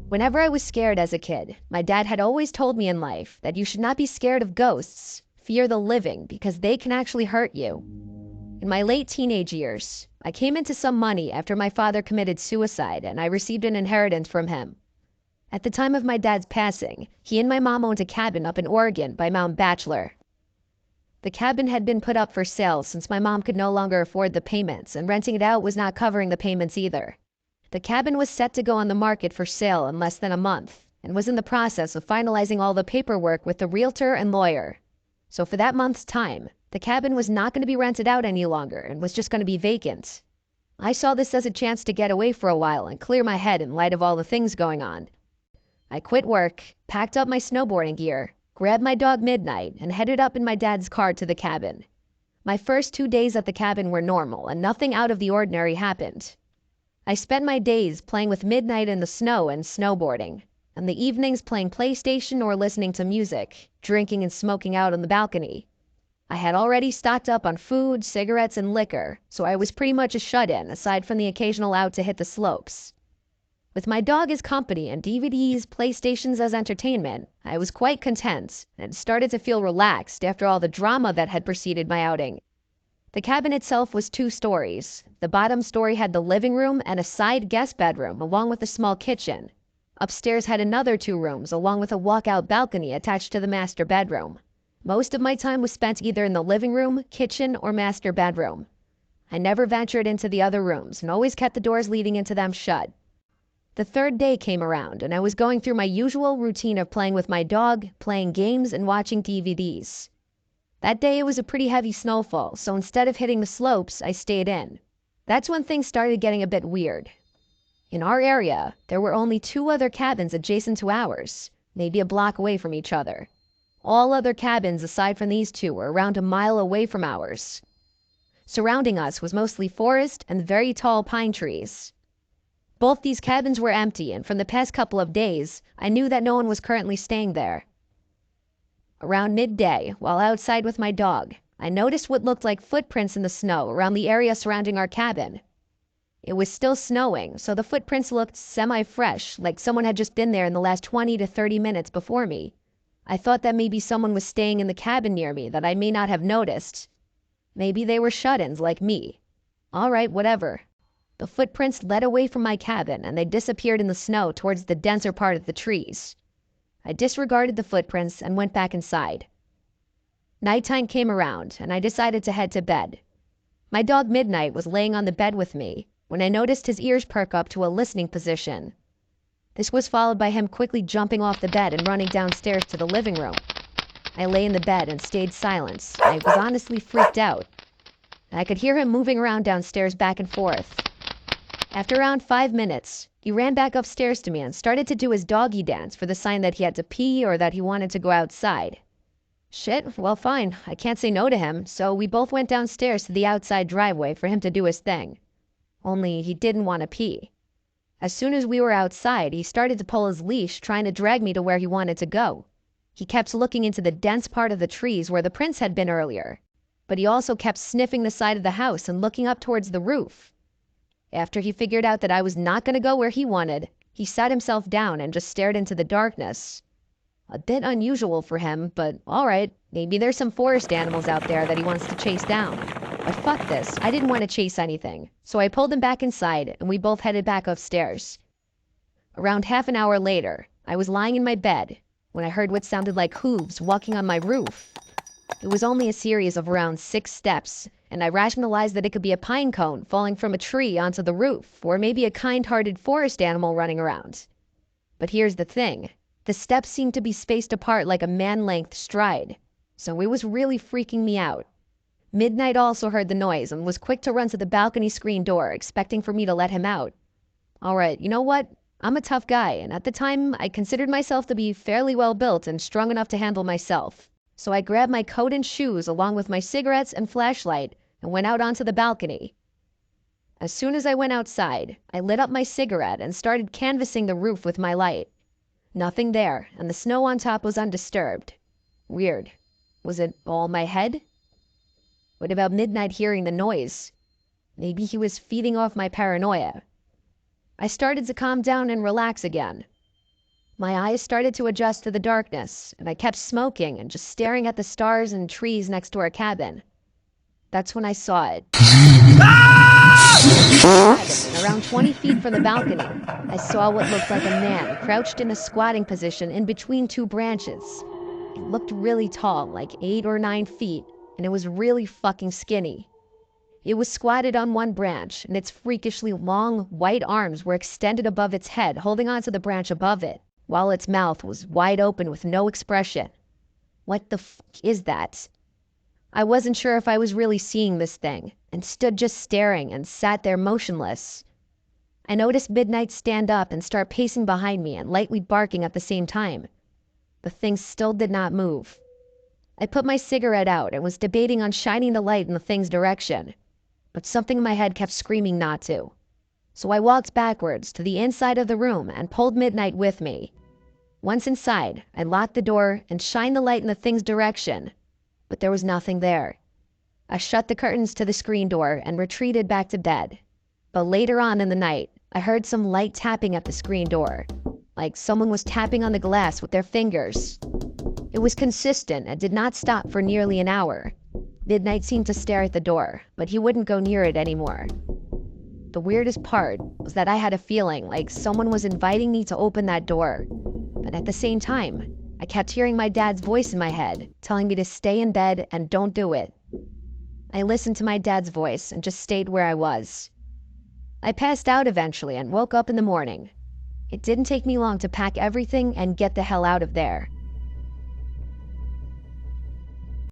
Whenever I was scared as a kid, my dad had always told me in life that you should not be scared of ghosts. Fear the living because they can actually hurt you. In my late teenage years, I came into some money after my father committed suicide and I received an inheritance from him. At the time of my dad's passing, he and my mom owned a cabin up in Oregon by Mount Bachelor. The cabin had been put up for sale since my mom could no longer afford the payments, and renting it out was not covering the payments either. The cabin was set to go on the market for sale in less than a month, and was in the process of finalizing all the paperwork with the realtor and lawyer. So for that month's time, the cabin was not going to be rented out any longer and was just going to be vacant. I saw this as a chance to get away for a while and clear my head in light of all the things going on. I quit work, packed up my snowboarding gear, grabbed my dog Midnight, and headed up in my dad's car to the cabin. My first 2 days at the cabin were normal and nothing out of the ordinary happened. I spent my days playing with Midnight in the snow and snowboarding, and the evenings playing PlayStation or listening to music, drinking and smoking out on the balcony. I had already stocked up on food, cigarettes, and liquor, so I was pretty much a shut-in aside from the occasional out to hit the slopes. With my dog as company and DVDs, PlayStations as entertainment, I was quite content and started to feel relaxed after all the drama that had preceded my outing. The cabin itself was 2 stories. The bottom story had the living room and a side guest bedroom along with a small kitchen. Upstairs had another 2 rooms along with a walkout balcony attached to the master bedroom. Most of my time was spent either in the living room, kitchen, or master bedroom. I never ventured into the other rooms and always kept the doors leading into them shut. The 3rd day came around and I was going through my usual routine of playing with my dog, playing games, and watching DVDs. That day it was a pretty heavy snowfall, so instead of hitting the slopes, I stayed in. That's when things started getting a bit weird. In our area, there were only 2 other cabins adjacent to ours, maybe a block away from each other. All other cabins aside from these 2 were around a mile away from ours. Surrounding us was mostly forest and very tall pine trees. Both these cabins were empty, and from the past couple of days, I knew that no one was currently staying there. Around midday, while outside with my dog, I noticed what looked like footprints in the snow around the area surrounding our cabin. It was still snowing, so the footprints looked semi-fresh, like someone had just been there in the last 20 to 30 minutes before me. I thought that maybe someone was staying in the cabin near me that I may not have noticed. Maybe they were shut-ins like me. All right, whatever. The footprints led away from my cabin and they disappeared in the snow towards the denser part of the trees. I disregarded the footprints and went back inside. Nighttime came around and I decided to head to bed. My dog Midnight was laying on the bed with me when I noticed his ears perk up to a listening position. This was followed by him quickly jumping off the bed and running downstairs to the living room. I lay in the bed and stayed silent. I was honestly freaked out. I could hear him moving around downstairs back and forth. After around 5 minutes, he ran back upstairs to me and started to do his doggy dance for the sign that he had to pee or that he wanted to go outside. Shit, well fine, I can't say no to him, so we both went downstairs to the outside driveway for him to do his thing. Only he didn't want to pee. As soon as we were outside, he started to pull his leash, trying to drag me to where he wanted to go. He kept looking into the dense part of the trees where the prince had been earlier, but he also kept sniffing the side of the house and looking up towards the roof. After he figured out that I was not going to go where he wanted, he sat himself down and just stared into the darkness. A bit unusual for him, but alright, maybe there's some forest animals out there that he wants to chase down. But fuck this, I didn't want to chase anything, so I pulled him back inside and we both headed back upstairs. Around half an hour later, I was lying in my bed when I heard what sounded like hooves walking on my roof. It was only a series of around 6 steps, and I rationalized that it could be a pine cone falling from a tree onto the roof, or maybe a kind-hearted forest animal running around. But here's the thing. The steps seemed to be spaced apart like a man-length stride, so it was really freaking me out. Midnight also heard the noise and was quick to run to the balcony screen door, expecting for me to let him out. Alright, you know what? I'm a tough guy, and at the time, I considered myself to be fairly well built and strong enough to handle myself. So I grabbed my coat and shoes along with my cigarettes and flashlight and went out onto the balcony. As soon as I went outside, I lit up my cigarette and started canvassing the roof with my light. Nothing there, and the snow on top was undisturbed. Weird. Was it all my head? What about midnight hearing the noise? Maybe he was feeding off my paranoia. I started to calm down and relax again. My eyes started to adjust to the darkness, and I kept smoking and just staring at the stars and trees next to our cabin. That's when I saw it. Around 20 feet from the balcony, I saw what looked like a man crouched in a squatting position in between two branches. It looked really tall, like 8 or 9 feet, and it was really fucking skinny. It was squatted on one branch, and its freakishly long, white arms were extended above its head, holding onto the branch above it, while its mouth was wide open with no expression. What the fuck is that? I wasn't sure if I was really seeing this thing, and stood just staring and sat there motionless. I noticed Midnight stand up and start pacing behind me and lightly barking at the same time. The thing still did not move. I put my cigarette out and was debating on shining the light in the thing's direction, but something in my head kept screaming not to. So I walked backwards to the inside of the room and pulled Midnight with me. Once inside, I locked the door and shined the light in the thing's direction, but there was nothing there. I shut the curtains to the screen door and retreated back to bed. But later on in the night, I heard some light tapping at the screen door, like someone was tapping on the glass with their fingers. It was consistent and did not stop for nearly an hour. Midnight seemed to stare at the door, but he wouldn't go near it anymore. The weirdest part was that I had a feeling like someone was inviting me to open that door, but at the same time, I kept hearing my dad's voice in my head, telling me to stay in bed and don't do it. I listened to my dad's voice and just stayed where I was. I passed out eventually and woke up in the morning. It didn't take me long to pack everything and get the hell out of there.